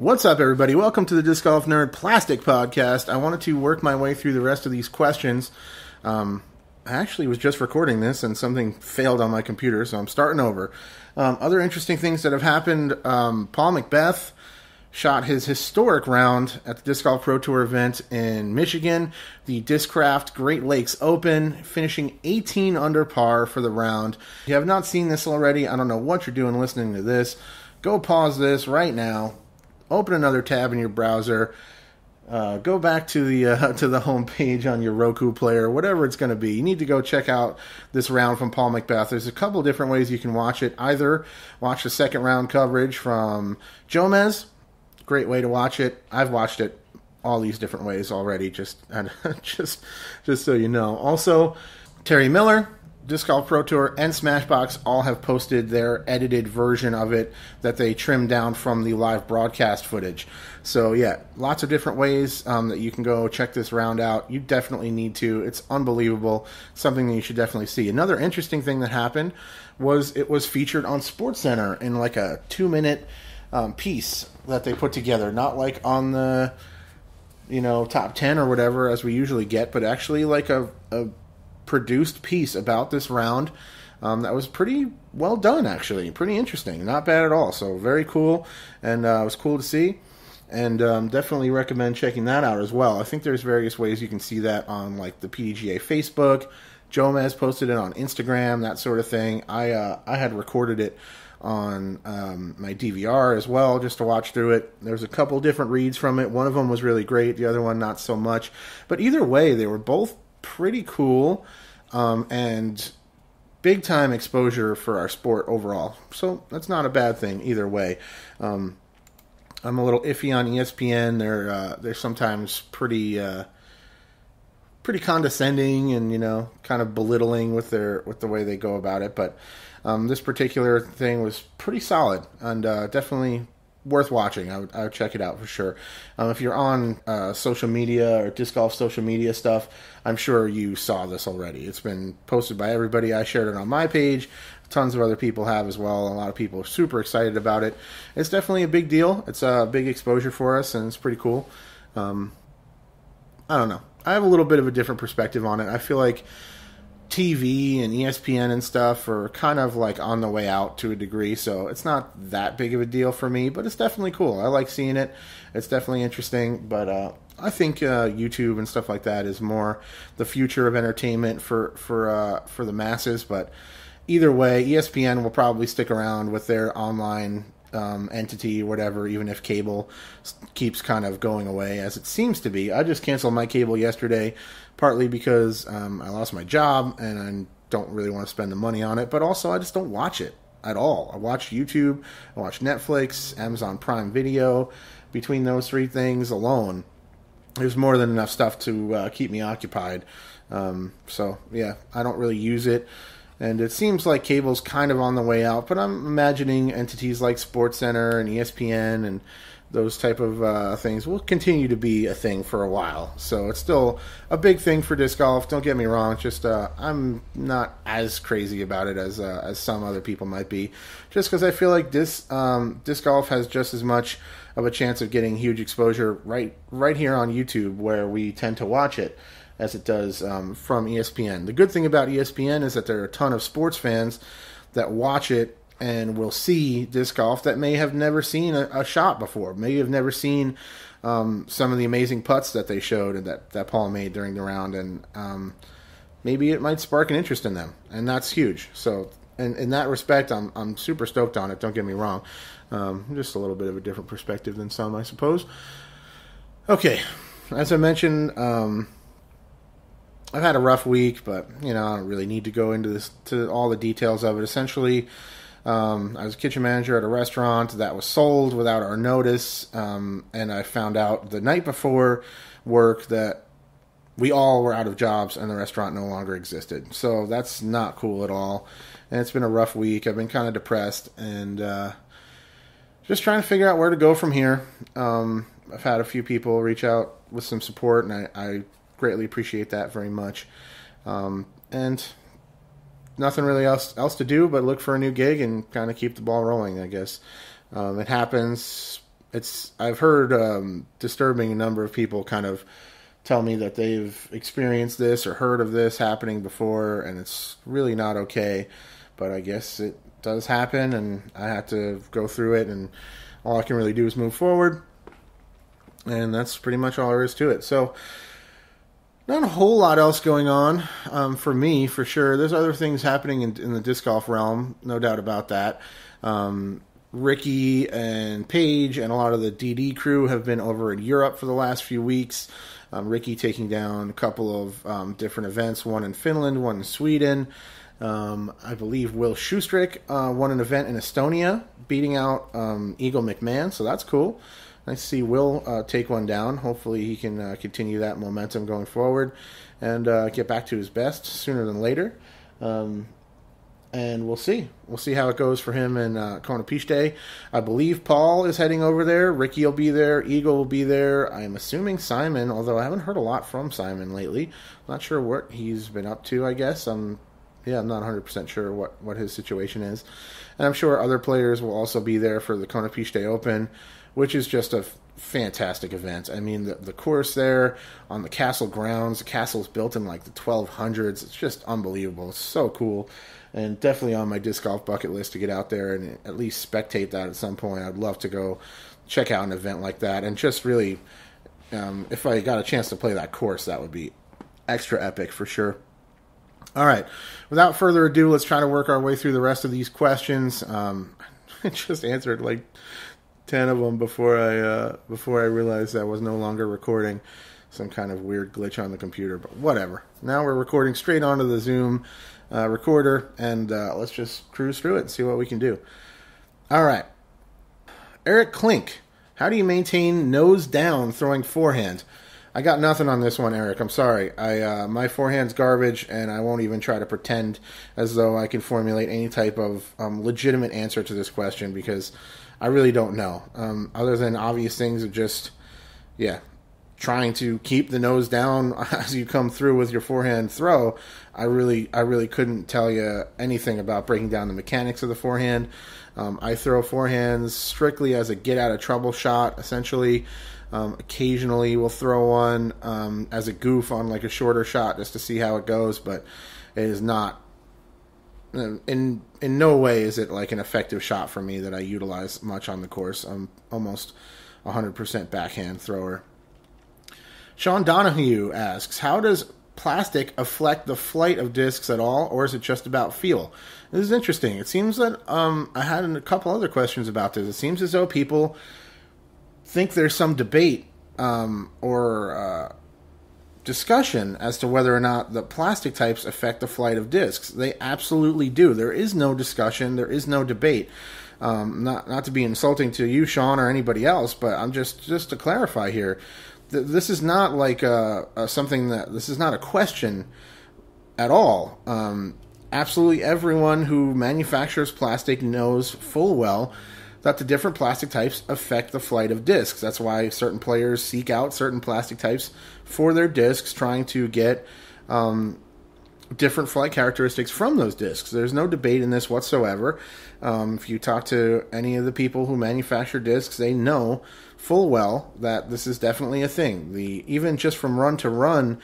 What's up, everybody? Welcome to the Disc Golf Nerd Plastic Podcast. I wanted to work my way through the rest of these questions. I actually was just recording this and something failed on my computer, so I'm starting over. Other interesting things that have happened, Paul McBeth shot his historic round at the Disc Golf Pro Tour event in Michigan, the Discraft Great Lakes Open, finishing 18 under par for the round. If you have not seen this already, I don't know what you're doing listening to this. Go pause this right now. Open another tab in your browser. Go back to the home page on your Roku player, whatever it's going to be. You need to go check out this round from Paul McBeth. There's a couple different ways you can watch it. Either watch the second round coverage from Jomez. Great way to watch it. I've watched it all these different ways already, just so you know. Also, Terry Miller, Disc Golf Pro Tour, and Smashbox all have posted their edited version of it that they trimmed down from the live broadcast footage. So yeah, lots of different ways that you can go check this round out. You definitely need to. It's unbelievable. Something that you should definitely see. Another interesting thing that happened was it was featured on SportsCenter in like a 2-minute piece that they put together. Not like on the top 10 or whatever as we usually get, but actually like a produced piece about this round that was pretty well done, actually. Pretty interesting. Not bad at all. So very cool, and it was cool to see, and definitely recommend checking that out as well. I think there's various ways you can see that on like the PDGA Facebook. Jomez posted it on Instagram, that sort of thing. I had recorded it on my DVR as well, just to watch through it. There's a couple different reads from it. One of them was really great, the other one not so much. But either way, they were both pretty cool, and big time exposure for our sport overall. So that's not a bad thing either way. I'm a little iffy on ESPN. They're sometimes pretty condescending and kind of belittling with the way they go about it. But this particular thing was pretty solid and definitely worth watching. I would check it out for sure. If you're on social media or disc golf social media stuff, I'm sure you saw this already. It's been posted by everybody. I shared it on my page. Tons of other people have as well. A lot of people are super excited about it. It's definitely a big deal. It's a big exposure for us, and it's pretty cool. I don't know. I have a little bit of a different perspective on it. I feel like TV and ESPN and stuff are kind of like on the way out to a degree, so it's not that big of a deal for me, but it's definitely cool. I like seeing it. It's definitely interesting, but I think YouTube and stuff like that is more the future of entertainment for the masses. But either way, ESPN will probably stick around with their online entity or whatever, even if cable keeps kind of going away as it seems to be. I just canceled my cable yesterday, partly because I lost my job and I don't really want to spend the money on it, but also I just don't watch it at all. I watch YouTube, I watch Netflix, Amazon Prime Video. Between those three things alone, there's more than enough stuff to keep me occupied. So yeah, I don't really use it. And it seems like cable's kind of on the way out, but I'm imagining entities like SportsCenter and ESPN and those type of things will continue to be a thing for a while. So it's still a big thing for disc golf. Don't get me wrong. Just I'm not as crazy about it as some other people might be. Just because I feel like disc golf has just as much of a chance of getting huge exposure right here on YouTube, where we tend to watch it, as it does from ESPN. The good thing about ESPN is that there are a ton of sports fans that watch it and will see disc golf that may have never seen a shot before, may have never seen some of the amazing putts that they showed and that Paul made during the round, and maybe it might spark an interest in them, and that's huge. So in that respect, I'm super stoked on it, don't get me wrong. Just a little bit of a different perspective than some, I suppose. Okay, as I mentioned, I've had a rough week, but I don't really need to go to all the details of it. Essentially, I was a kitchen manager at a restaurant that was sold without our notice, and I found out the night before work that we all were out of jobs and the restaurant no longer existed. So that's not cool at all, and it's been a rough week. I've been kind of depressed and just trying to figure out where to go from here. I've had a few people reach out with some support, and I greatly appreciate that very much. And nothing really else to do but look for a new gig and kind of keep the ball rolling, I guess. It happens I've heard disturbing number of people kind of tell me that they've experienced this or heard of this happening before, and it's really not okay. But I guess it does happen, and I have to go through it, and all I can really do is move forward. And that's pretty much all there is to it. So, not a whole lot else going on for me, for sure. There's other things happening in the disc golf realm, no doubt about that. Ricky and Paige and a lot of the DD crew have been over in Europe for the last few weeks. Ricky taking down a couple of different events, one in Finland, one in Sweden. I believe Will Schustrick won an event in Estonia, beating out Eagle McMahon, so that's cool. Nice to see Will take one down. Hopefully he can continue that momentum going forward and get back to his best sooner than later. And we'll see. We'll see how it goes for him in Kona Piste. I believe Paul is heading over there. Ricky will be there. Eagle will be there. I'm assuming Simon, although I haven't heard a lot from Simon lately. I'm not sure what he's been up to, I guess. I'm not 100% sure what his situation is. And I'm sure other players will also be there for the Kona Piste Open, which is just a fantastic event. I mean, the course there on the castle grounds, the castle's built in like the 1200s. It's just unbelievable. It's so cool. And definitely on my disc golf bucket list to get out there and at least spectate that at some point. I'd love to go check out an event like that. And just really, if I got a chance to play that course, that would be extra epic for sure. All right. Without further ado, let's try to work our way through the rest of these questions. I just answered like 10 of them before I realized I was no longer recording. Some kind of weird glitch on the computer, but whatever. Now we're recording straight onto the Zoom recorder, and let's just cruise through it and see what we can do. All right. Eric Klink, how do you maintain nose down throwing forehand? I got nothing on this one, Eric. I'm sorry. My forehand's garbage, and I won't even try to pretend as though I can formulate any type of legitimate answer to this question because I really don't know. Other than obvious things of just, trying to keep the nose down as you come through with your forehand throw, I really couldn't tell you anything about breaking down the mechanics of the forehand. I throw forehands strictly as a get-out-of-trouble shot, essentially. Occasionally we'll throw one as a goof on like a shorter shot just to see how it goes, but it is not, in no way is it like an effective shot for me that I utilize much on the course. I'm almost 100% backhand thrower. Sean Donahue asks, how does plastic affect the flight of discs at all, or is it just about feel? This is interesting. It seems that I had a couple other questions about this. It seems as though people think there's some debate or discussion as to whether or not the plastic types affect the flight of discs. They absolutely do. There is no discussion. There is no debate. Not to be insulting to you, Sean, or anybody else, but I'm just to clarify here. This is not like this is not a question at all. Absolutely everyone who manufactures plastic knows full well that the different plastic types affect the flight of discs. That's why certain players seek out certain plastic types for their discs, trying to get different flight characteristics from those discs. There's no debate in this whatsoever. If you talk to any of the people who manufacture discs, they know full well that this is definitely a thing. Even just from run to run,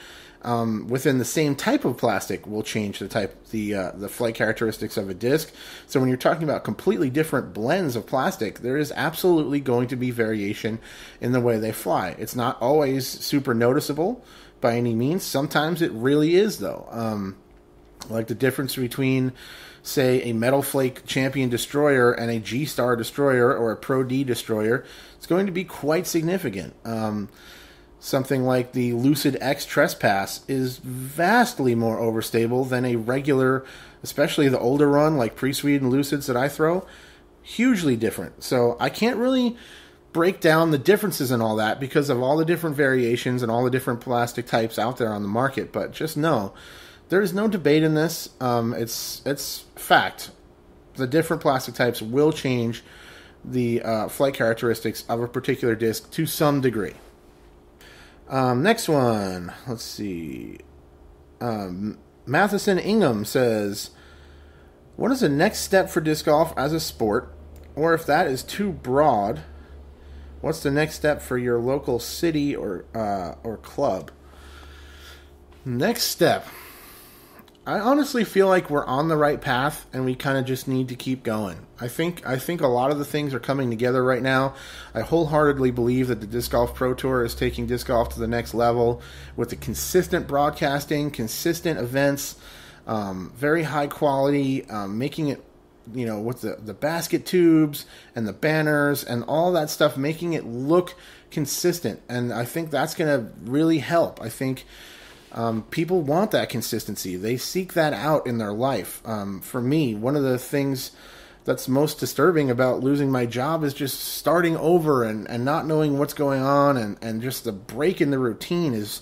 within the same type of plastic will change the flight characteristics of a disc. So when you're talking about completely different blends of plastic, there is absolutely going to be variation in the way they fly. It's not always super noticeable by any means. Sometimes it really is, though. Like the difference between, say, a Metal Flake Champion Destroyer and a G-Star Destroyer or a Pro D Destroyer, it's going to be quite significant. Something like the Lucid X Trespass is vastly more overstable than a regular, especially the older run, like pre-Sweden Lucids that I throw. Hugely different. So I can't really break down the differences in all that because of all the different variations and all the different plastic types out there on the market. But just know, there is no debate in this. It's fact. The different plastic types will change the flight characteristics of a particular disc to some degree. Next one. Let's see. Matheson Ingham says, what is the next step for disc golf as a sport? Or if that is too broad, What's the next step for your local city or club? Next step. I honestly feel like we're on the right path, and we kind of just need to keep going. I think a lot of the things are coming together right now. I wholeheartedly believe that the Disc Golf Pro Tour is taking disc golf to the next level with the consistent broadcasting, consistent events, very high quality, making it, with the basket tubes and the banners and all that stuff, making it look consistent. And I think that's going to really help. I think people want that consistency. They seek that out in their life. For me, one of the things that's most disturbing about losing my job is just starting over and not knowing what's going on, and just the break in the routine is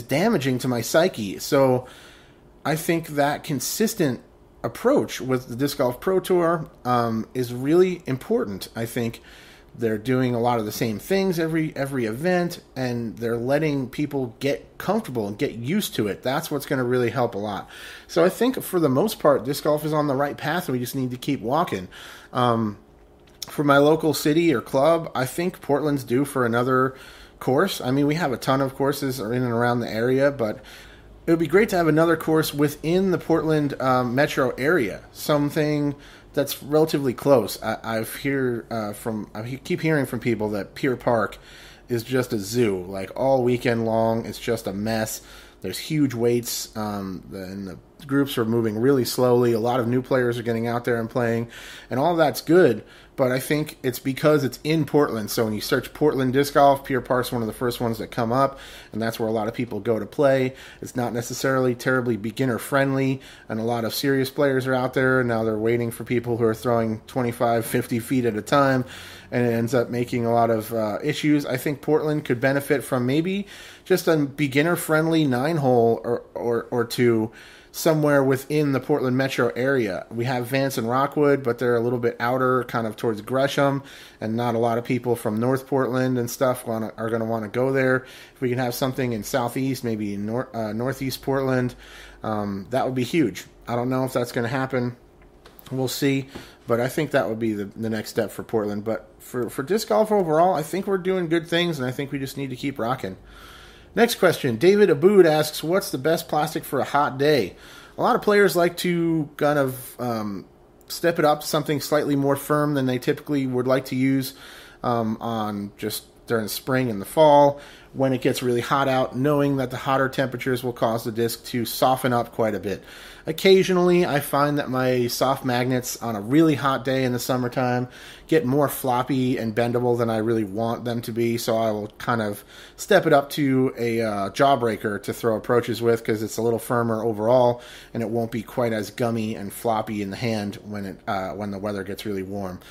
damaging to my psyche. So I think that consistent approach with the Disc Golf Pro Tour is really important. I think they're doing a lot of the same things every event, and they're letting people get comfortable and get used to it. That's what's going to really help a lot. So I think for the most part, disc golf is on the right path, and we just need to keep walking. For my local city or club, I think Portland's due for another course. I mean, we have a ton of courses in and around the area, but it would be great to have another course within the Portland metro area, something that's relatively close. I keep hearing from people that Pier Park is just a zoo. Like, all weekend long, it's just a mess. There's huge waits, and the groups are moving really slowly. A lot of new players are getting out there and playing, and all that's good. But I think it's because it's in Portland. So when you search Portland Disc Golf, Pier Park's one of the first ones that come up, and that's where a lot of people go to play. It's not necessarily terribly beginner-friendly, and a lot of serious players are out there, and now they're waiting for people who are throwing 25, 50 feet at a time, and it ends up making a lot of issues. I think Portland could benefit from maybe just a beginner-friendly 9-hole or two somewhere within the Portland metro area. We have Vance and Rockwood, but they're a little bit outer, kind of towards Gresham, and not a lot of people from North Portland and stuff are going to want to go there. If we can have something in Southeast, maybe in Northeast Portland, that would be huge. I don't know if that's going to happen. We'll see, but I think that would be the next step for Portland. But for disc golf overall, I think we're doing good things, and I think we just need to keep rocking. Next question. David Abood asks, what's the best plastic for a hot day? A lot of players like to kind of step it up to something slightly more firm than they typically would like to use on just during the spring and the fall when it gets really hot out, knowing that the hotter temperatures will cause the disc to soften up quite a bit. Occasionally, I find that my soft magnets on a really hot day in the summertime get more floppy and bendable than I really want them to be, so I will kind of step it up to a jawbreaker to throw approaches with, because it's a little firmer overall, and it won't be quite as gummy and floppy in the hand when the weather gets really warm.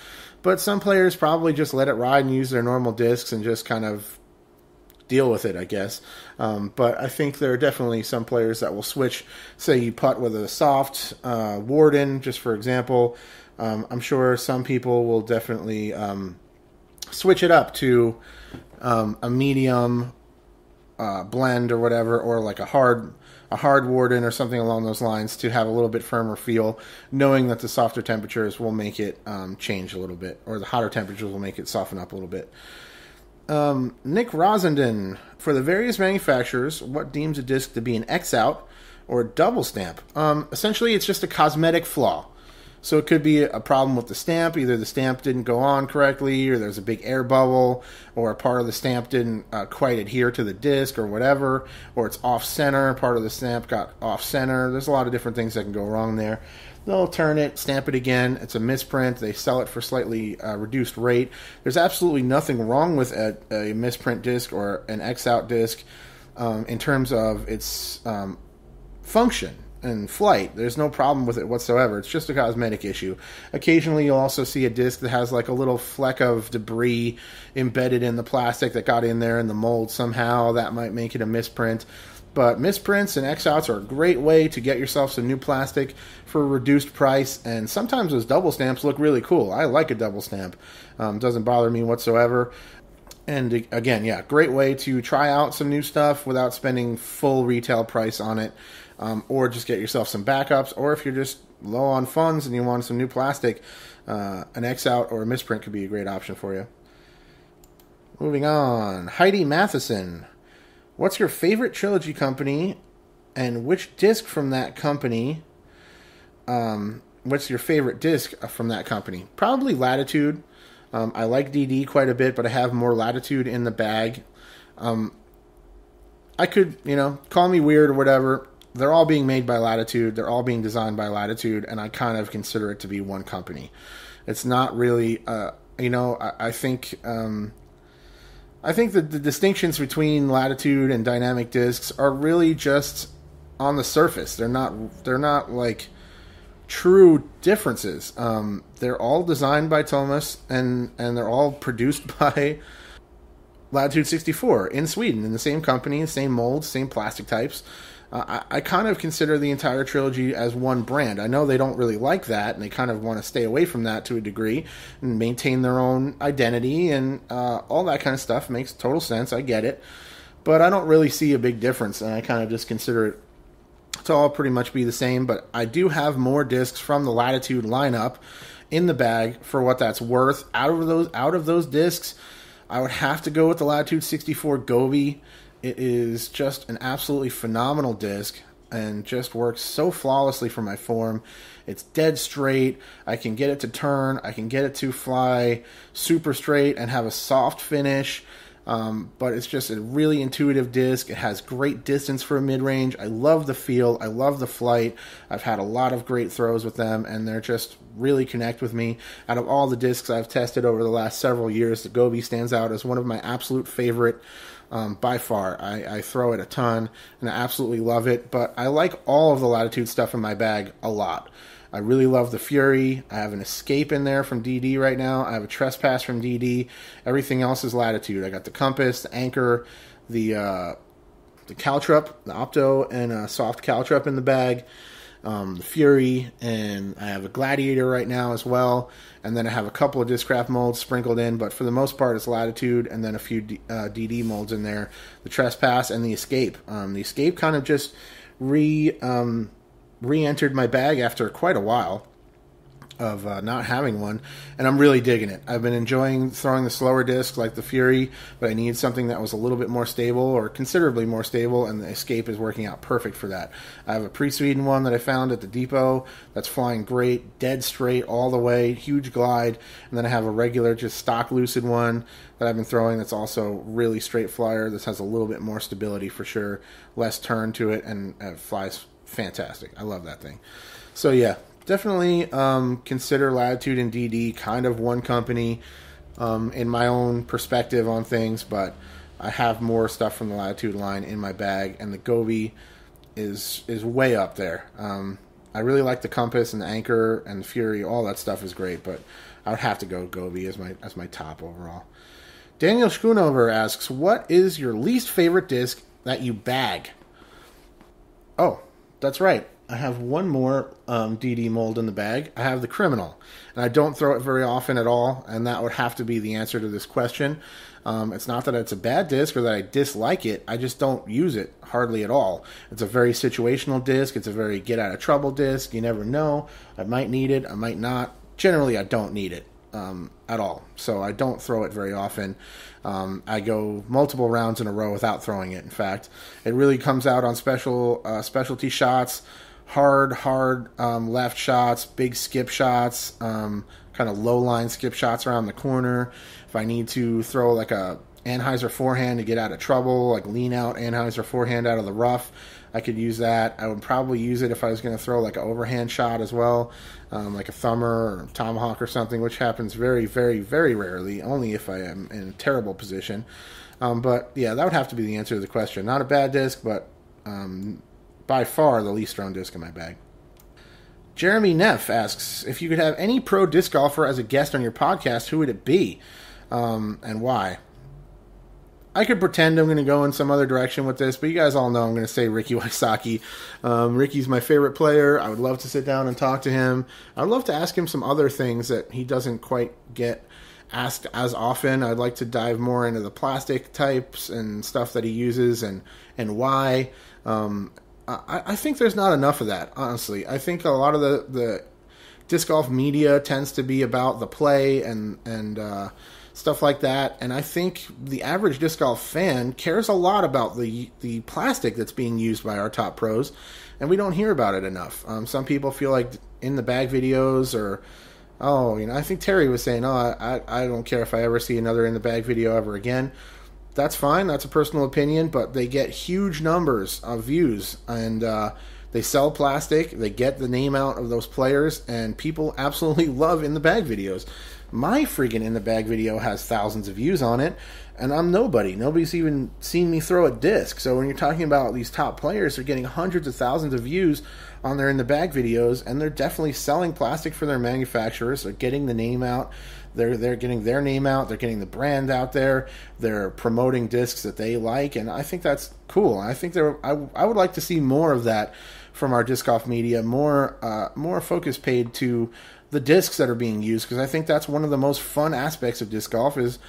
But some players probably just let it ride and use their normal discs and just kind of deal with it, I guess. But I think there are definitely some players that will switch. Say you putt with a soft Warden, just for example. I'm sure some people will definitely switch it up to a medium blend or whatever, or like a hard Warden or something along those lines, to have a little bit firmer feel, knowing that the softer temperatures will make it change a little bit, or the hotter temperatures will make it soften up a little bit. Nick Rosenden, for the various manufacturers, what deems a disc to be an X-out or a double stamp? Essentially, it's just a cosmetic flaw. So it could be a problem with the stamp. Either the stamp didn't go on correctly, or there's a big air bubble, or a part of the stamp didn't quite adhere to the disc, or whatever, or it's off-center, part of the stamp got off-center. There's a lot of different things that can go wrong there. They'll turn it, stamp it again. It's a misprint. They sell it for slightly reduced rate. There's absolutely nothing wrong with a misprint disc or an X-out disc in terms of its function and flight. There's no problem with it whatsoever. It's just a cosmetic issue. Occasionally you'll also see a disc that has like a little fleck of debris embedded in the plastic that got in there in the mold somehow. That might make it a misprint. But misprints and X-outs are a great way to get yourself some new plastic for a reduced price, and sometimes those double stamps look really cool. I like a double stamp. Doesn't bother me whatsoever. And again, yeah, great way to try out some new stuff without spending full retail price on it, or just get yourself some backups, or if you're just low on funds and you want some new plastic, an X-out or a misprint could be a great option for you. Moving on. Heidi Matheson. What's your favorite trilogy company, and which disc from that company? What's your favorite disc from that company? Probably Latitude. I like DD quite a bit, but I have more Latitude in the bag. I could, call me weird or whatever. They're all being made by Latitude. They're all being designed by Latitude, and I kind of consider it to be one company. It's not really, I think that the distinctions between Latitude and dynamic discs are really just on the surface. They're not like true differences. They're all designed by Thomas, and they're all produced by Latitude 64 in Sweden, in the same company, same molds, same plastic types. I kind of consider the entire trilogy as one brand. I know they don't really like that, and they kind of want to stay away from that to a degree and maintain their own identity, and all that kind of stuff makes total sense. I get it. But I don't really see a big difference, and I kind of just consider it to all pretty much be the same. But I do have more discs from the Latitude lineup in the bag for what that's worth. Out of those discs, I would have to go with the Latitude 64 Gobi. It is just an absolutely phenomenal disc and just works so flawlessly for my form. It's dead straight. I can get it to turn. I can get it to fly super straight and have a soft finish. But it's just a really intuitive disc. It has great distance for a mid-range. I love the feel. I love the flight. I've had a lot of great throws with them, and they're just really connect with me. Out of all the discs I've tested over the last several years, the Gobi stands out as one of my absolute favorite by far. I throw it a ton, and I absolutely love it. But I like all of the Latitude stuff in my bag a lot. I really love the Fury. I have an Escape in there from DD right now. I have a Trespass from DD. Everything else is Latitude. I got the Compass, the Anchor, the Caltrup, the Opto, and a soft Caltrup in the bag. The Fury, and I have a Gladiator right now as well. And then I have a couple of Discraft molds sprinkled in, but for the most part it's Latitude, and then a few DD molds in there. The Trespass and the Escape. The Escape kind of just re-entered my bag after quite a while of not having one, and I'm really digging it. I've been enjoying throwing the slower discs like the Fury, but I needed something that was a little bit more stable, or considerably more stable, and the Escape is working out perfect for that. I have a pre-Sweden one that I found at the depot that's flying great, dead straight all the way, huge glide, and then I have a regular just stock Lucid one that I've been throwing that's also really straight flyer. This has a little bit more stability for sure, less turn to it, and flies fantastic. I love that thing. So yeah, definitely consider Latitude and DD kind of one company in my own perspective on things, but I have more stuff from the Latitude line in my bag, and the Gobi is way up there. I really like the Compass and the Anchor and the Fury. All that stuff is great, but I would have to go Gobi as my top overall. Daniel Schoonover asks, what is your least favorite disc that you bag? Oh, that's right. I have one more DD mold in the bag. I have the Criminal, and I don't throw it very often at all, and that would have to be the answer to this question. It's not that it's a bad disc or that I dislike it. I just don't use it hardly at all. It's a very situational disc. It's a very get-out-of-trouble disc. You never know. I might need it. I might not. Generally, I don't need it at all, so I don't throw it very often. I go multiple rounds in a row without throwing it. In fact, it really comes out on specialty shots, hard left shots, big skip shots, kind of low line skip shots around the corner. If I need to throw like a Anheuser forehand to get out of trouble, like lean out Anheuser forehand out of the rough, I could use that. I would probably use it if I was going to throw like an overhand shot as well, like a thumber or Tomahawk or something, which happens very, very, very rarely, only if I am in a terrible position. But yeah, that would have to be the answer to the question. Not a bad disc, but by far the least strong disc in my bag. Jeremy Neff asks, if you could have any pro disc golfer as a guest on your podcast, who would it be, and why? I could pretend I'm going to go in some other direction with this, but you guys all know I'm going to say Ricky Wysocki. Ricky's my favorite player. I would love to sit down and talk to him. I would love to ask him some other things that he doesn't quite get asked as often. I'd like to dive more into the plastic types and stuff that he uses and why. I think there's not enough of that, honestly. I think a lot of the disc golf media tends to be about the play and stuff like that. And I think the average disc golf fan cares a lot about the plastic that's being used by our top pros, and we don't hear about it enough. Some people feel like in the bag videos, or I think Terry was saying, I don't care if I ever see another in the bag video ever again. That's fine. That's a personal opinion, but they get huge numbers of views, and they sell plastic. They get the name out of those players, and people absolutely love in the bag videos. My freaking in the bag video has thousands of views on it, and I'm nobody. Nobody's even seen me throw a disc. So when you're talking about these top players, they're getting hundreds of thousands of views on their in the bag videos, and they're definitely selling plastic for their manufacturers. They're getting the name out. They're getting their name out. They're getting the brand out there. They're promoting discs that they like, and I think that's cool. I think I would like to see more of that from our disc golf media, more focus paid to the discs that are being used, because I think that's one of the most fun aspects of disc golf is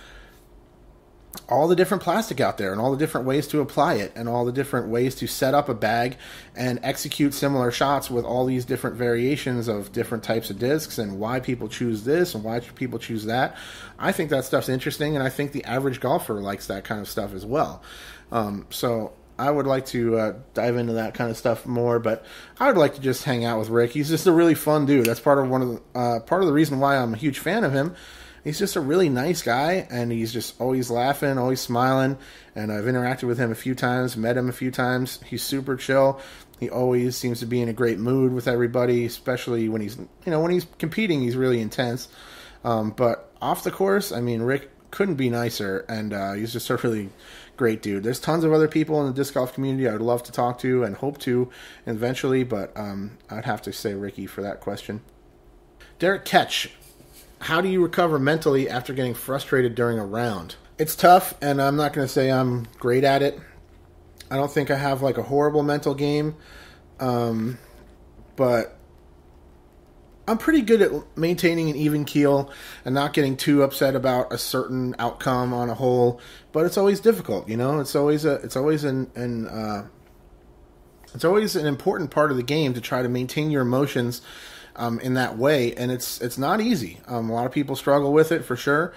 all the different plastic out there and all the different ways to apply it and all the different ways to set up a bag and execute similar shots with all these different variations of different types of discs, and why people choose this and why people choose that. I think that stuff's interesting, and I think the average golfer likes that kind of stuff as well. So I would like to dive into that kind of stuff more, but I would like to just hang out with Rick. He's just a really fun dude. That's part of the reason why I'm a huge fan of him. He's just a really nice guy, and he's just always laughing, always smiling, and I've interacted with him a few times, met him a few times. He's super chill. He always seems to be in a great mood with everybody, especially when he's competing, he's really intense. But off the course, I mean, Rick couldn't be nicer, and he's just a really great dude. There's tons of other people in the disc golf community I would love to talk to and hope to eventually, but I'd have to say Ricky for that question. Derek Ketch, how do you recover mentally after getting frustrated during a round? It's tough, and I'm not going to say I'm great at it. I don't think I have like a horrible mental game, but I'm pretty good at maintaining an even keel and not getting too upset about a certain outcome on a hole. But it's always difficult, It's always an important part of the game to try to maintain your emotions in that way, and it's not easy. A lot of people struggle with it for sure,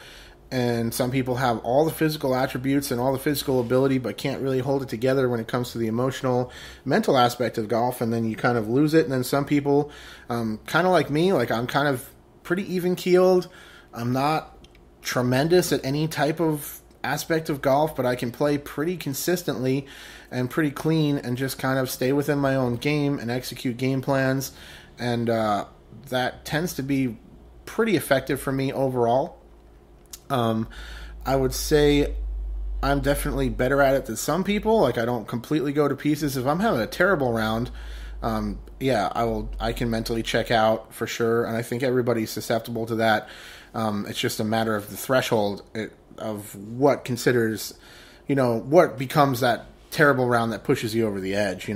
and some people have all the physical attributes and all the physical ability but can't really hold it together when it comes to the emotional, mental aspect of golf, and then you kind of lose it. And then some people, kind of like me, like I'm kind of pretty even-keeled. I'm not tremendous at any type of aspect of golf, but I can play pretty consistently and pretty clean and just kind of stay within my own game and execute game plans, and that tends to be pretty effective for me overall. I would say I'm definitely better at it than some people. Like, I don't completely go to pieces. If I'm having a terrible round, I can mentally check out for sure, and I think everybody's susceptible to that. It's just a matter of the threshold of what considers, what becomes that terrible round that pushes you over the edge,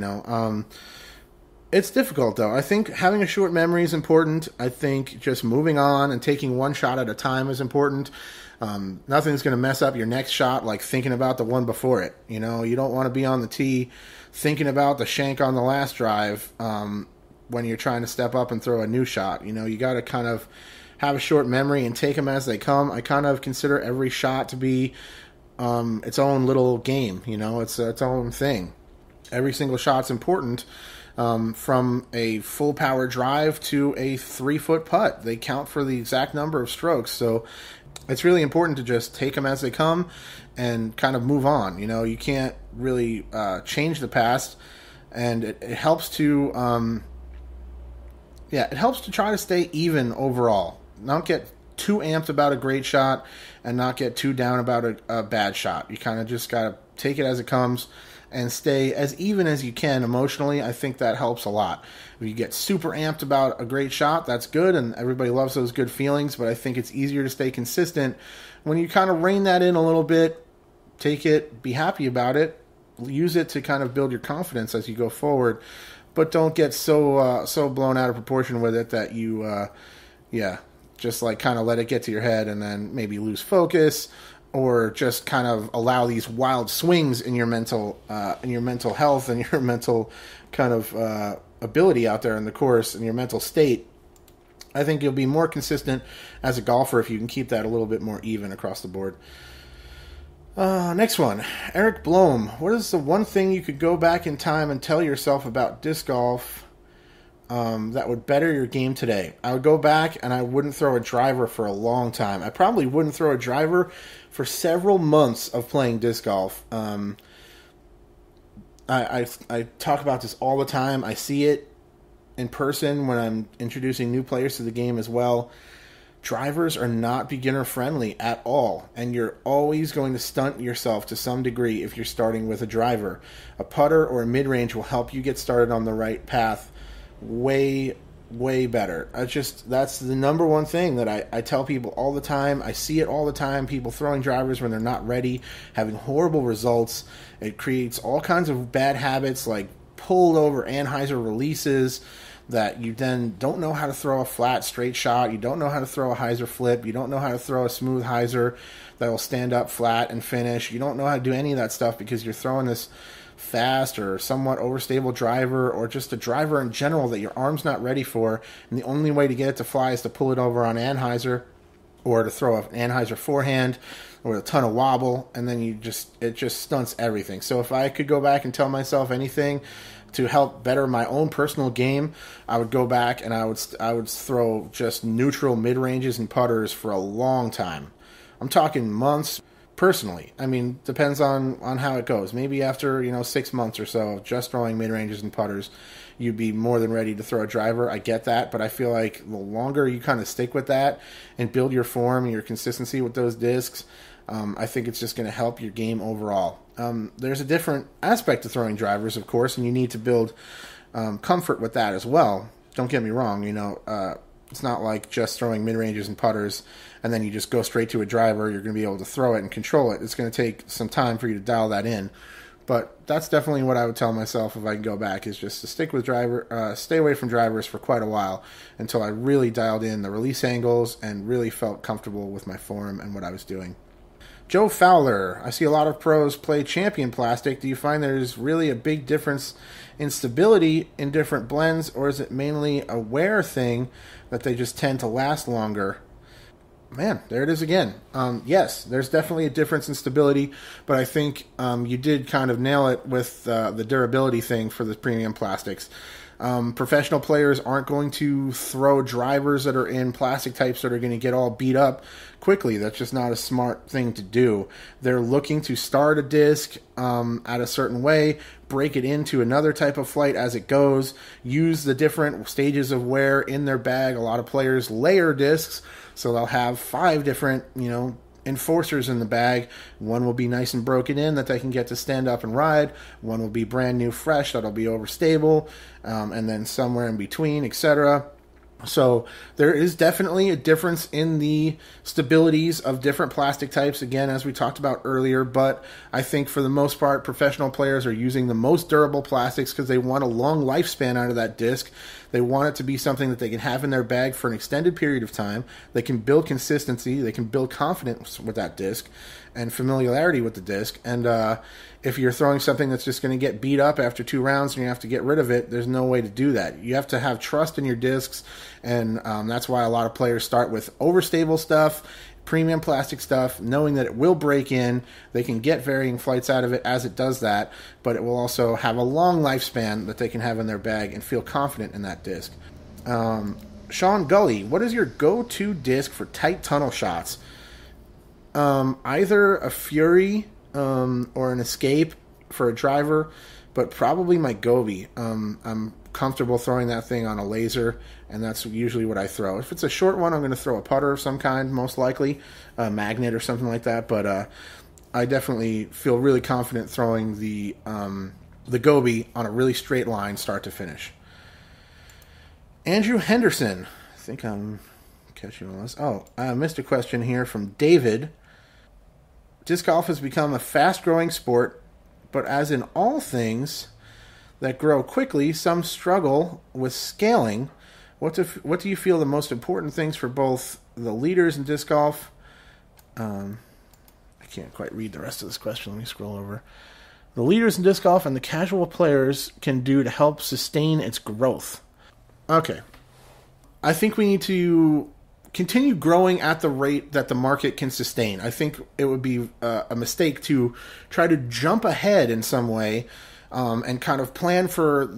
It's difficult, though. I think having a short memory is important. I think just moving on and taking one shot at a time is important. Nothing's going to mess up your next shot like thinking about the one before it. You don't want to be on the tee thinking about the shank on the last drive when you're trying to step up and throw a new shot. You got to kind of have a short memory and take them as they come. I kind of consider every shot to be its own little game. It's its own thing. Every single shot's important. From a full power drive to a 3-foot putt. They count for the exact number of strokes. So it's really important to just take them as they come and kind of move on. You can't really change the past, and it helps to try to stay even overall. Not get too amped about a great shot and not get too down about a bad shot. You kind of just got to take it as it comes and stay as even as you can emotionally. I think that helps a lot. If you get super amped about a great shot, that's good, and everybody loves those good feelings, but I think it's easier to stay consistent when you kind of rein that in a little bit, take it, be happy about it, use it to kind of build your confidence as you go forward, but don't get so blown out of proportion with it that you, just like kind of let it get to your head and then maybe lose focus, or just kind of allow these wild swings in your mental health and your mental kind of ability out there in the course and your mental state I think you'll be more consistent as a golfer if you can keep that a little bit more even across the board. Next one, Eric Blom. What is the one thing you could go back in time and tell yourself about disc golf that would better your game today? I would go back and I wouldn't throw a driver for a long time. I probably wouldn't throw a driver for several months of playing disc golf. I talk about this all the time. I see it in person when I'm introducing new players to the game as well. Drivers are not beginner friendly at all, and you're always going to stunt yourself to some degree if you're starting with a driver. A putter or a mid-range will help you get started on the right path way better. That's the number one thing that I tell people all the time. I see it all the time. People throwing drivers when they're not ready, having horrible results. It creates all kinds of bad habits like pulled over Anheuser releases, that you then don't know how to throw a flat, straight shot. You don't know how to throw a hyzer flip. You don't know how to throw a smooth hyzer that will stand up flat and finish. You don't know how to do any of that stuff because you're throwing this fast or somewhat overstable driver, or just a driver in general that your arm's not ready for, and the only way to get it to fly is to pull it over on Anheuser, or to throw an Anheuser forehand or a ton of wobble, and then it just stunts everything. So if I could go back and tell myself anything to help better my own personal game, I would go back and I would throw just neutral mid-ranges and putters for a long time. I'm talking months. Personally, I mean, depends on how it goes. Maybe after 6 months or so of just throwing mid-ranges and putters, you'd be more than ready to throw a driver. I get that, but I feel like the longer you kind of stick with that and build your form and your consistency with those discs, I think it's just going to help your game overall. There's a different aspect to throwing drivers, of course, and you need to build comfort with that as well. Don't get me wrong, it's not like just throwing mid-ranges and putters and then you just go straight to a driver. You're going to be able to throw it and control it. It's going to take some time for you to dial that in. But that's definitely what I would tell myself if I can go back, is just to stay away from drivers for quite a while until I really dialed in the release angles and really felt comfortable with my form and what I was doing. Joe Fowler, I see a lot of pros play champion plastic. Do you find there's really a big difference in stability in different blends, or is it mainly a wear thing that they just tend to last longer? Man, there it is again. Yes, there's definitely a difference in stability, but I think you did kind of nail it with the durability thing for the premium plastics. Professional players aren't going to throw drivers that are in plastic types that are going to get all beat up quickly. That's just not a smart thing to do. They're looking to start a disc at a certain way, break it into another type of flight as it goes, use the different stages of wear in their bag. A lot of players layer discs, so they'll have 5 different, enforcers in the bag. One will be nice and broken in that they can get to stand up and ride. One will be brand new, fresh, that'll be overstable, and then somewhere in between, etc. So there is definitely a difference in the stabilities of different plastic types, again, as we talked about earlier, but I think for the most part, professional players are using the most durable plastics because they want a long lifespan out of that disc. They want it to be something that they can have in their bag for an extended period of time. They can build consistency, they can build confidence with that disc and familiarity with the disc, and if you're throwing something that's just going to get beat up after 2 rounds and you have to get rid of it, there's no way to do that. You have to have trust in your discs, and that's why a lot of players start with overstable stuff, premium plastic stuff, knowing that it will break in. They can get varying flights out of it as it does that, but it will also have a long lifespan that they can have in their bag and feel confident in that disc. Sean Gully, what is your go-to disc for tight tunnel shots? Either a Fury or an Escape for a driver, but probably my Gobi. I'm comfortable throwing that thing on a laser, and that's usually what I throw. If it's a short one, I'm going to throw a putter of some kind, most likely, a magnet or something like that, but I definitely feel really confident throwing the Gobi on a really straight line, start to finish. Andrew Henderson, I think I'm catching on this. I missed a question here from David. Disc golf has become a fast-growing sport, but as in all things that grow quickly, some struggle with scaling. What do you feel the most important things for both the leaders in disc golf? I can't quite read the rest of this question. Let me scroll over. The leaders in disc golf and the casual players can do to help sustain its growth. Okay. I think we need to continue growing at the rate that the market can sustain. I think it would be a mistake to try to jump ahead in some way and kind of plan for,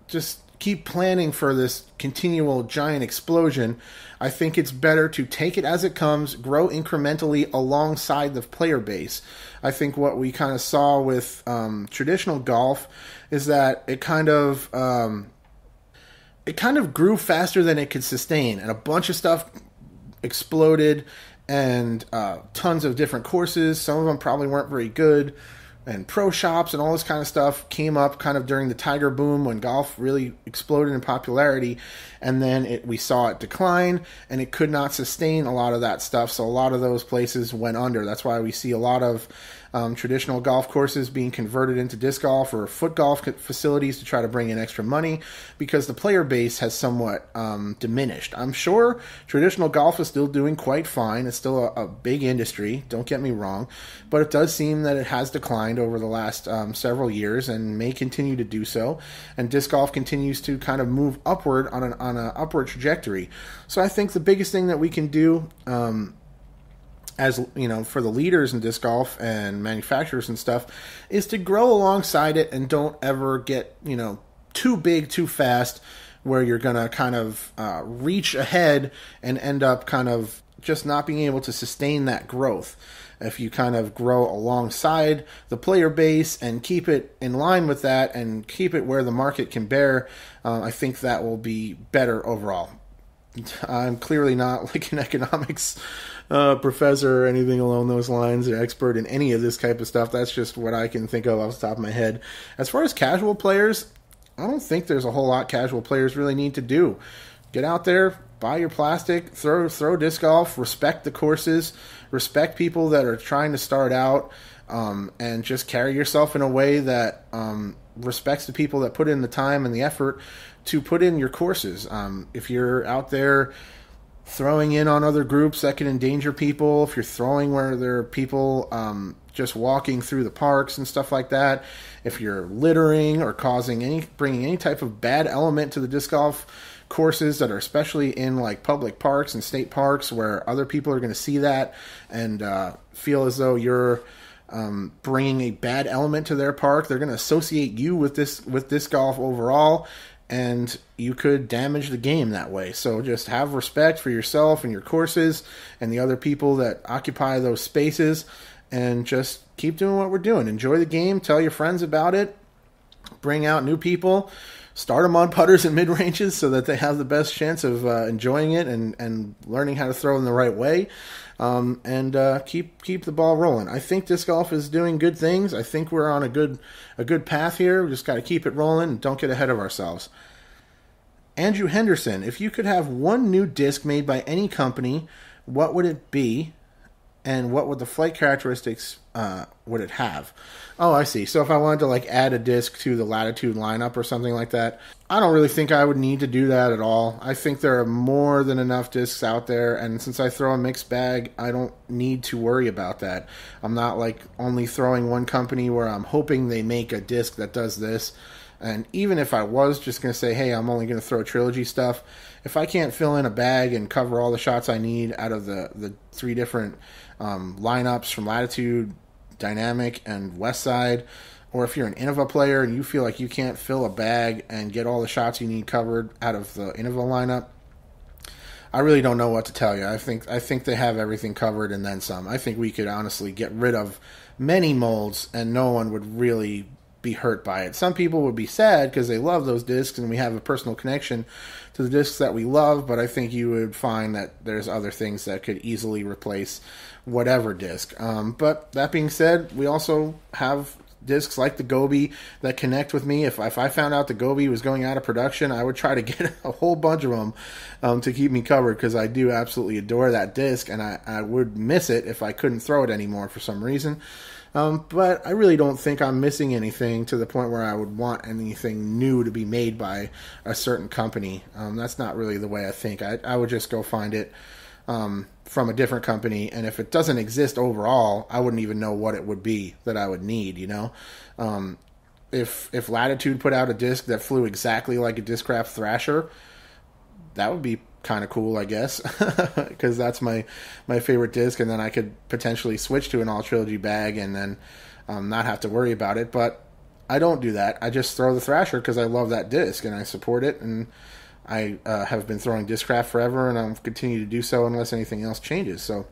just keep planning for this continual giant explosion. I think it's better to take it as it comes, grow incrementally alongside the player base. I think what we kind of saw with traditional golf is that it kind of grew faster than it could sustain, and a bunch of stuff exploded, and tons of different courses. Some of them probably weren't very good, and pro shops and all this kind of stuff came up kind of during the Tiger boom when golf really exploded in popularity, and then we saw it decline, and it could not sustain a lot of that stuff, so a lot of those places went under. That's why we see a lot of traditional golf courses being converted into disc golf or foot golf facilities to try to bring in extra money, because the player base has somewhat diminished. I'm sure traditional golf is still doing quite fine. It's still a big industry, don't get me wrong, but it does seem that it has declined over the last several years and may continue to do so, and disc golf continues to kind of move upward on an upward trajectory. So I think the biggest thing that we can do, as you know, for the leaders in disc golf and manufacturers and stuff, is to grow alongside it and don't ever get, too big too fast, where you're going to kind of reach ahead and end up kind of just not being able to sustain that growth. If you kind of grow alongside the player base and keep it in line with that and keep it where the market can bear, I think that will be better overall. I'm clearly not like an economics professor or anything along those lines, or expert in any of this type of stuff. That's just what I can think of off the top of my head. As far as casual players, I don't think there's a whole lot casual players really need to do. Get out there, buy your plastic, throw disc golf, respect the courses, respect people that are trying to start out, and just carry yourself in a way that respects the people that put in the time and the effort to put in your courses. If you're out there throwing in on other groups that can endanger people, if you're throwing where there are people just walking through the parks and stuff like that, if you're littering or bringing any type of bad element to the disc golf courses that are especially in like public parks and state parks where other people are going to see that and feel as though you're bringing a bad element to their park, they're going to associate you with disc golf overall, and you could damage the game that way. So just have respect for yourself and your courses and the other people that occupy those spaces, and just keep doing what we're doing. Enjoy the game, tell your friends about it, bring out new people, start them on putters and mid-ranges so that they have the best chance of enjoying it and learning how to throw in the right way, and keep the ball rolling. I think disc golf is doing good things. I think we're on a good path here. We just got to keep it rolling and don't get ahead of ourselves. Andrew Henderson, if you could have one new disc made by any company, what would it be, and what would the flight characteristics would it have? Oh, I see. So if I wanted to like add a disc to the Latitude lineup or something like that, I don't really think I would need to do that at all. I think there are more than enough discs out there, and since I throw a mixed bag, I don't need to worry about that. I'm not like only throwing one company where I'm hoping they make a disc that does this. And even if I was just going to say, hey, I'm only going to throw trilogy stuff, if I can't fill in a bag and cover all the shots I need out of the three different lineups from Latitude, Dynamic, and West Side, or if you're an Innova player and you feel like you can't fill a bag and get all the shots you need covered out of the Innova lineup, I really don't know what to tell you. I think they have everything covered and then some. I think we could honestly get rid of many molds and no one would really be hurt by it. Some people would be sad because they love those discs and we have a personal connection to the discs that we love, but I think you would find that there's other things that could easily replace whatever disc. But that being said, we also have discs like the Gobi that connect with me. If I found out the Gobi was going out of production, I would try to get a whole bunch of them to keep me covered, because I do absolutely adore that disc, and I would miss it if I couldn't throw it anymore for some reason. But I really don't think I'm missing anything to the point where I would want anything new to be made by a certain company. That's not really the way I think. I would just go find it from a different company, and if it doesn't exist overall, I wouldn't even know what it would be that I would need, If Latitude put out a disc that flew exactly like a Discraft Thrasher, that would be kind of cool, I guess, because that's my favorite disc, and then I could potentially switch to an all trilogy bag and then not have to worry about it. But I don't do that. I just throw the Thrasher because I love that disc and I support it, and I have been throwing Discraft forever, and I'll continue to do so unless anything else changes. So,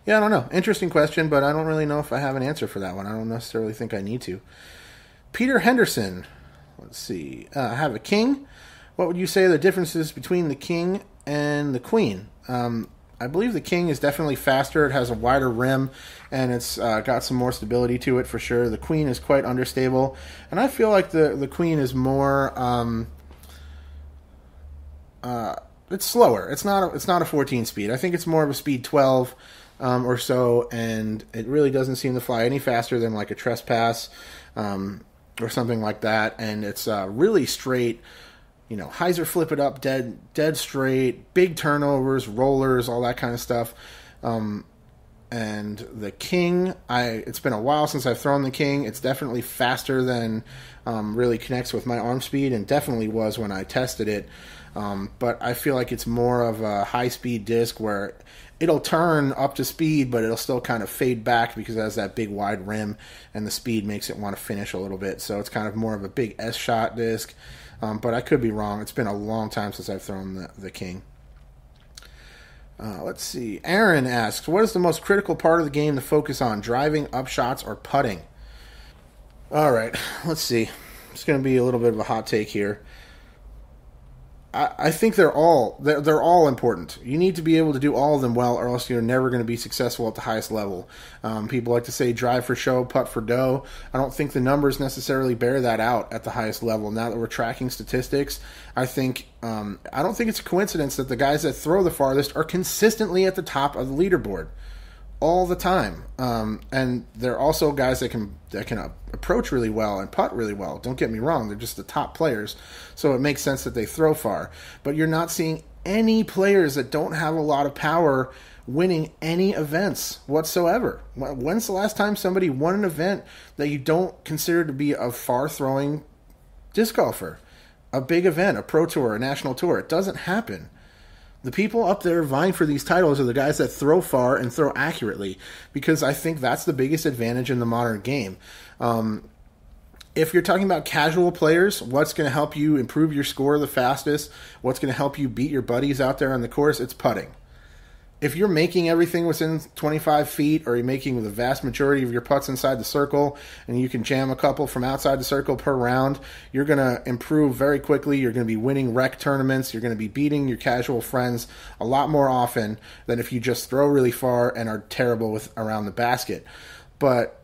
yeah, I don't know. Interesting question, but I don't really know if I have an answer for that one. I don't necessarily think I need to. Peter Henderson. Let's see. I have a king. What would you say are the differences between the king and the queen? I believe the king is definitely faster. It has a wider rim, and it's got some more stability to it for sure. The queen is quite understable, and I feel like the queen is more. It's slower. It's not a 14 speed. I think it's more of a speed 12 or so, and it really doesn't seem to fly any faster than like a Trespass or something like that. And it's really straight. Hyzer flip it up dead straight, big turnovers, rollers, all that kind of stuff. And the king, it's been a while since I've thrown the king. It's definitely faster than really connects with my arm speed, and definitely was when I tested it. But I feel like it's more of a high-speed disc where it'll turn up to speed, but it'll still kind of fade back because it has that big wide rim, and the speed makes it want to finish a little bit. So it's kind of more of a big S-shot disc. But I could be wrong. It's been a long time since I've thrown the king. Let's see. Aaron asks, what is the most critical part of the game to focus on, driving, upshots, or putting? All right, let's see. It's going to be a little bit of a hot take here. I think they're all important. You need to be able to do all of them well, or else you're never going to be successful at the highest level. People like to say drive for show, putt for dough. I don't think the numbers necessarily bear that out at the highest level. Now that we're tracking statistics, I don't think it's a coincidence that the guys that throw the farthest are consistently at the top of the leaderboard all the time. And they're also guys that can approach really well and putt really well. Don't get me wrong, they're just the top players, so it makes sense that they throw far. But you're not seeing any players that don't have a lot of power winning any events whatsoever. When's the last time somebody won an event that you don't consider to be a far-throwing disc golfer? A big event, a pro tour, a national tour. It doesn't happen. The people up there vying for these titles are the guys that throw far and throw accurately, because I think that's the biggest advantage in the modern game. If you're talking about casual players, what's going to help you improve your score the fastest, what's going to help you beat your buddies out there on the course, it's putting. If you're making everything within 25 feet, or you're making the vast majority of your putts inside the circle, and you can jam a couple from outside the circle per round, you're going to improve very quickly. You're going to be winning rec tournaments. You're going to be beating your casual friends a lot more often than if you just throw really far and are terrible with around the basket. But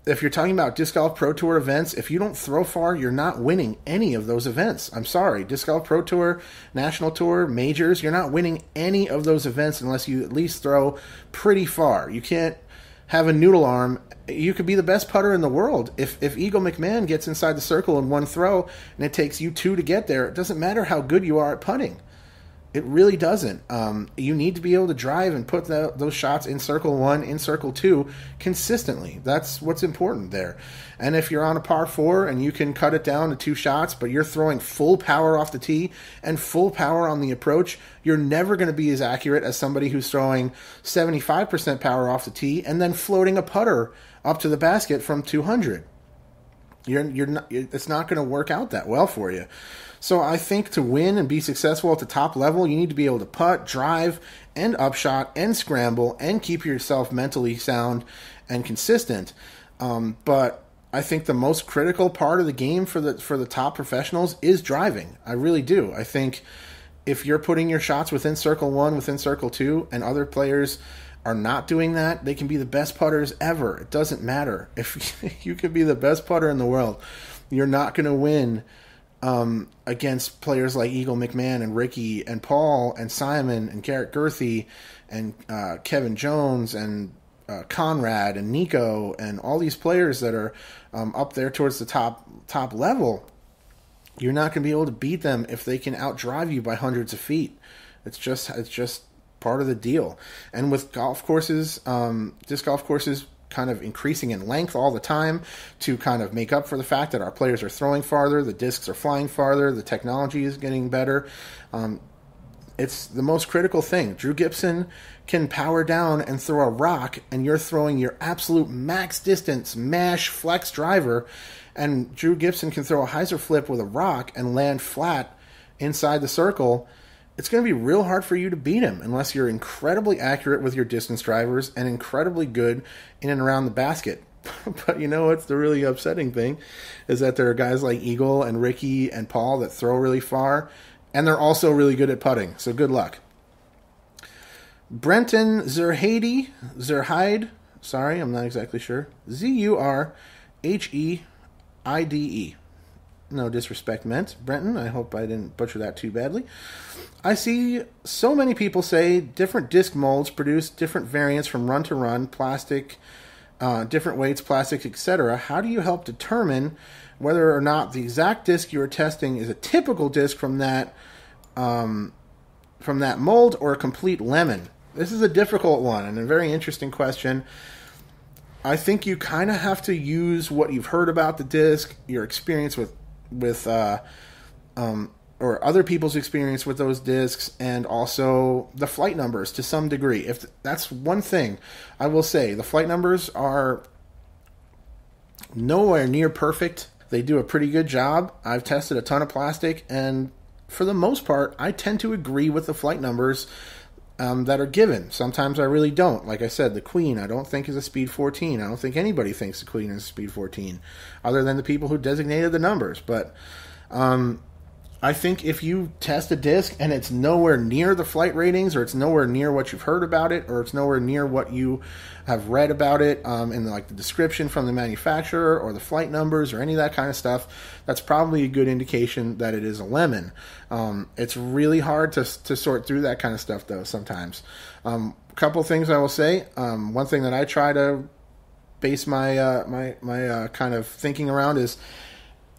if you're talking about Disc Golf Pro Tour events, if you don't throw far, you're not winning any of those events. I'm sorry. Disc Golf Pro Tour, National Tour, Majors, you're not winning any of those events unless you at least throw pretty far. You can't have a noodle arm. You could be the best putter in the world. If Eagle McMahon gets inside the circle in one throw and it takes you two to get there, it doesn't matter how good you are at putting. It really doesn't. You need to be able to drive and put those shots in circle one, in circle two consistently. That's what's important there. And if you're on a par four and you can cut it down to two shots, but you're throwing full power off the tee and full power on the approach, you're never going to be as accurate as somebody who's throwing 75% power off the tee and then floating a putter up to the basket from 200. It's not going to work out that well for you. So I think to win and be successful at the top level, you need to be able to putt, drive, and upshot, and scramble, and keep yourself mentally sound and consistent. But I think the most critical part of the game for the top professionals is driving. I really do. I think if you're putting your shots within circle one, within circle two, and other players are not doing that, they can be the best putters ever. It doesn't matter. If you could be the best putter in the world, you're not going to win against players like Eagle McMahon and Ricky and Paul and Simon and Garrett Gerthy and Kevin Jones and Conrad and Nico and all these players that are up there towards the top level. You're not going to be able to beat them if they can outdrive you by hundreds of feet. It's just part of the deal. And with golf courses, disc golf courses kind of increasing in length all the time to kind of make up for the fact that our players are throwing farther, the discs are flying farther, the technology is getting better. It's the most critical thing. Drew Gibson can power down and throw a rock, and you're throwing your absolute max distance mash flex driver, and Drew Gibson can throw a hyzer flip with a rock and land flat inside the circle. It's going to be real hard for you to beat him unless you're incredibly accurate with your distance drivers and incredibly good in and around the basket. But you know what's the really upsetting thing is that there are guys like Eagle and Ricky and Paul that throw really far, and they're also really good at putting. So good luck. Brenton Zerheide, sorry, I'm not exactly sure. Zurheide. No disrespect meant. Brenton, I hope I didn't butcher that too badly. I see so many people say different disc molds produce different variants from run to run, plastic, different weights, plastic, etc. How do you help determine whether or not the exact disc you are testing is a typical disc from that mold or a complete lemon? This is a difficult one and a very interesting question. I think you kind of have to use what you've heard about the disc, your experience with or other people's experience with those discs, and also the flight numbers to some degree. If that's one thing I will say, the flight numbers are nowhere near perfect. They do a pretty good job. I've tested a ton of plastic, and for the most part, I tend to agree with the flight numbers that are given. Sometimes I really don't. Like I said, the Queen I don't think is a speed 14. I don't think anybody thinks the Queen is a speed 14 other than the people who designated the numbers. But I think if you test a disc and it's nowhere near the flight ratings, or it's nowhere near what you've heard about it, or it's nowhere near what you have read about it in the description from the manufacturer or the flight numbers or any of that kind of stuff, that's probably a good indication that it is a lemon. It's really hard to sort through that kind of stuff, though, sometimes. A couple things I will say. One thing that I try to base my my kind of thinking around is,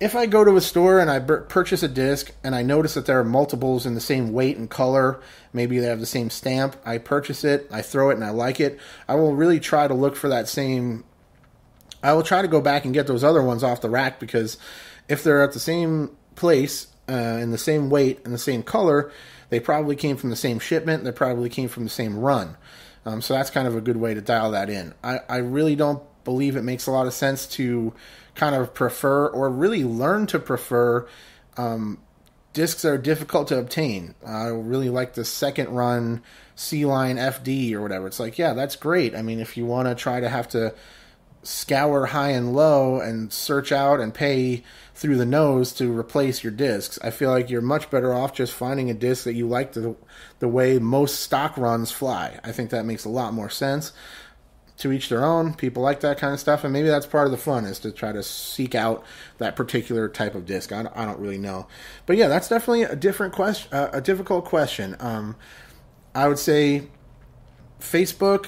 if I go to a store and I purchase a disc and I notice that there are multiples in the same weight and color, maybe they have the same stamp, I purchase it, I throw it, and I like it, I will really try to look for that same... I will try to go back and get those other ones off the rack, because if they're at the same place, in the same weight and the same color, they probably came from the same shipment, they probably came from the same run. So that's kind of a good way to dial that in. I really don't believe it makes a lot of sense to kind of prefer, or really learn to prefer, discs that are difficult to obtain. I really like the second run C-Line FD or whatever. It's like, yeah, that's great. I mean, if you want to try to have to scour high and low and search out and pay through the nose to replace your discs, I feel like you're much better off just finding a disc that you like the way most stock runs fly. I think that makes a lot more sense. To each their own. People like that kind of stuff, and maybe that's part of the fun, is to try to seek out that particular type of disc. I don't really know, but yeah, that's definitely a different question, a difficult question. I would say Facebook,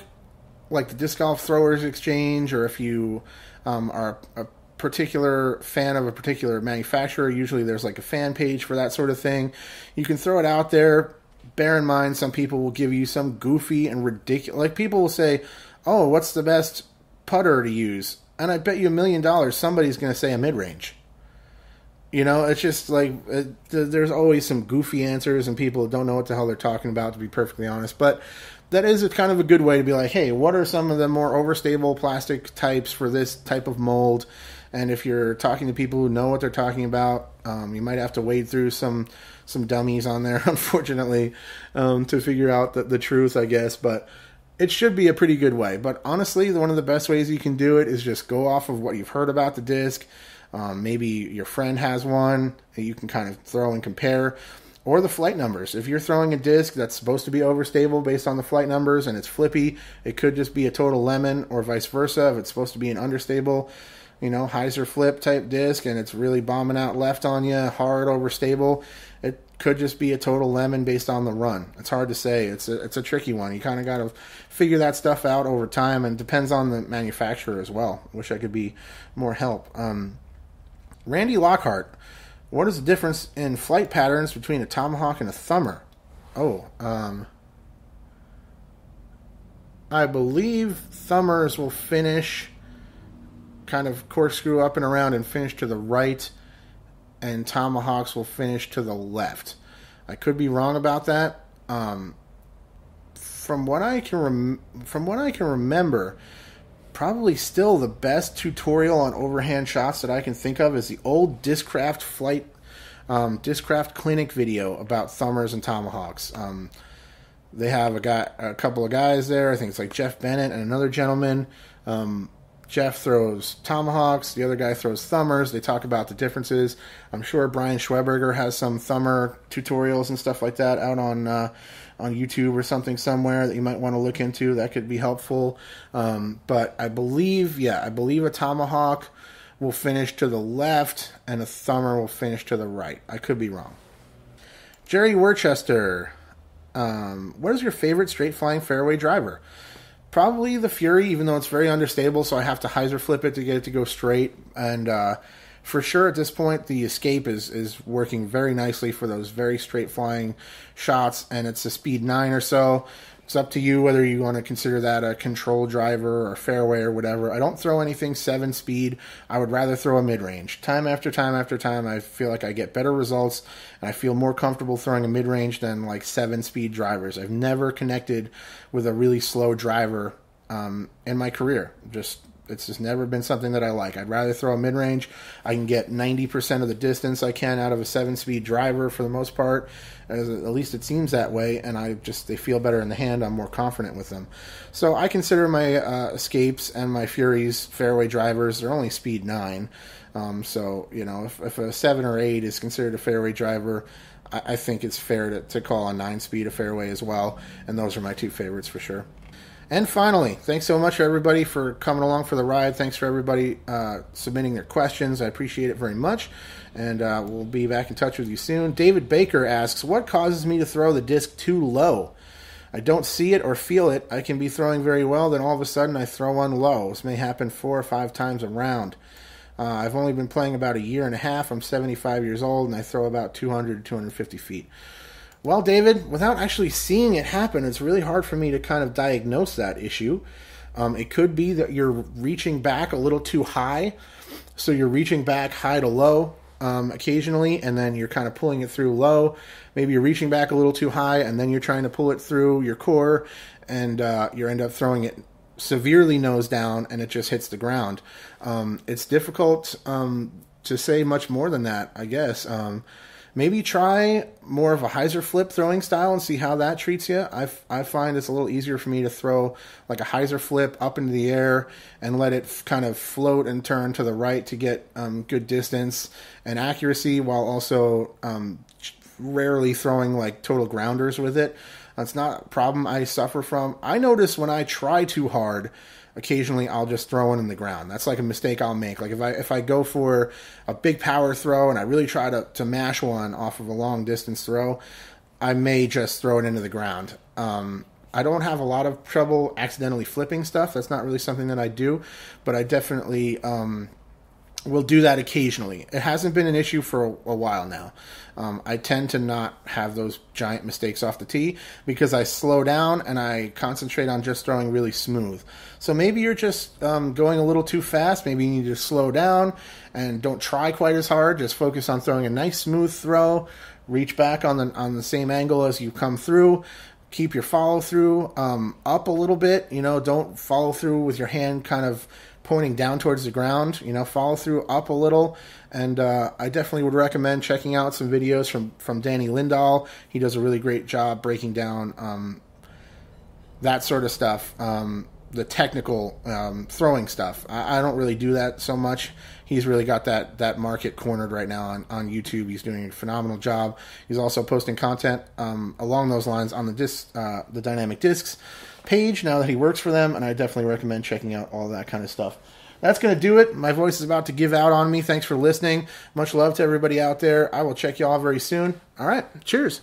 like the Disc Golf Throwers Exchange, or if you are a particular fan of a particular manufacturer, usually there's like a fan page for that sort of thing. You can throw it out there. Bear in mind, some people will give you some goofy and ridiculous, like people will say, oh, what's the best putter to use? And I bet you $1 million somebody's going to say a mid-range. You know, it's just like, there's always some goofy answers, and people don't know what the hell they're talking about, to be perfectly honest. But that is kind of a good way to be like, hey, what are some of the more overstable plastic types for this type of mold? And if you're talking to people who know what they're talking about, you might have to wade through some dummies on there, unfortunately, to figure out the truth, I guess. But it should be a pretty good way. But honestly, one of the best ways you can do it is just go off of what you've heard about the disc. Maybe your friend has one that you can kind of throw and compare. Or the flight numbers. If you're throwing a disc that's supposed to be overstable based on the flight numbers and it's flippy, it could just be a total lemon, or vice versa. If it's supposed to be an understable, hyzer flip type disc and it's really bombing out left on you, hard, overstable, it could just be a total lemon based on the run. It's hard to say. It's a tricky one. You kind of got to figure that stuff out over time, and it depends on the manufacturer as well. Wish I could be more help. Randy Lockhart, what is the difference in flight patterns between a Tomahawk and a Thumber? I believe Thumbers will finish kind of corkscrew up and around and finish to the right, and Tomahawks will finish to the left. I could be wrong about that. From what I can remember, probably still the best tutorial on overhand shots that I can think of is the old Discraft Clinic video about thumbers and tomahawks. They have a couple of guys there. I think it's like Jeff Bennett and another gentleman. Jeff throws tomahawks. The other guy throws thumbers. They talk about the differences. I'm sure Brian Schweberger has some thumber tutorials and stuff like that out on YouTube or something somewhere that you might want to look into. That could be helpful. But I believe a tomahawk will finish to the left and a thumber will finish to the right. I could be wrong. Jerry Worcester, what is your favorite straight flying fairway driver? Probably the Fury, even though it's very understable, so I have to hyzer flip it to get it to go straight. And for sure at this point, the Escape is working very nicely for those very straight flying shots, and it's a speed 9 or so. It's up to you whether you want to consider that a control driver or fairway or whatever. I don't throw anything 7 speed. I would rather throw a mid-range. Time after time after time, I feel like I get better results, and I feel more comfortable throwing a mid-range than like 7 speed drivers. I've never connected with a really slow driver in my career. It's just never been something that I like. I'd rather throw a mid-range. I can get 90% of the distance I can out of a 7-speed driver for the most part. At least it seems that way, and they feel better in the hand. I'm more confident with them. So I consider my Escapes and my Furies fairway drivers. They're only speed 9. So, if a 7 or 8 is considered a fairway driver, I think it's fair to call a 9-speed a fairway as well, and those are my 2 favorites for sure. And finally, thanks so much, everybody, for coming along for the ride. Thanks for everybody submitting their questions. I appreciate it very much. And we'll be back in touch with you soon. David Baker asks, what causes me to throw the disc too low? I don't see it or feel it. I can be throwing very well, then all of a sudden I throw one low. This may happen 4 or 5 times a round. I've only been playing about a year and a half. I'm 75 years old, and I throw about 200 to 250 feet. Well, David, without actually seeing it happen, it's really hard for me to kind of diagnose that issue. It could be that you're reaching back a little too high, so you're reaching back high to low occasionally, and then you're kind of pulling it through low. Maybe you're reaching back a little too high, and then you're trying to pull it through your core, and you end up throwing it severely nose down, and it just hits the ground. It's difficult to say much more than that, I guess. Maybe try more of a hyzer flip throwing style and see how that treats you. I find it's a little easier for me to throw like a hyzer flip up into the air and let it kind of float and turn to the right to get good distance and accuracy, while also rarely throwing like total grounders with it. That's not a problem I suffer from. I notice when I try too hard, occasionally I'll just throw one in the ground. That's like a mistake I'll make. Like if I go for a big power throw and I really try to mash one off of a long distance throw, I may just throw it into the ground. I don't have a lot of trouble accidentally flipping stuff. That's not really something that I do, but I definitely will do that occasionally. It hasn't been an issue for a while now. I tend to not have those giant mistakes off the tee because I slow down and I concentrate on just throwing really smooth. So maybe you're just going a little too fast. Maybe you need to slow down and don't try quite as hard. Just focus on throwing a nice smooth throw. Reach back on the same angle as you come through. Keep your follow through up a little bit. Don't follow through with your hand kind of pointing down towards the ground. Follow through up a little. And I definitely would recommend checking out some videos from Danny Lindahl. He does a really great job breaking down that sort of stuff, the technical throwing stuff. I don't really do that so much. He's really got that market cornered right now on YouTube. He's doing a phenomenal job. He's also posting content along those lines on the Dynamic Discs page now that he works for them, and I definitely recommend checking out all that kind of stuff. That's going to do it. My voice is about to give out on me. Thanks for listening. Much love to everybody out there. I will check you all very soon. All right. Cheers.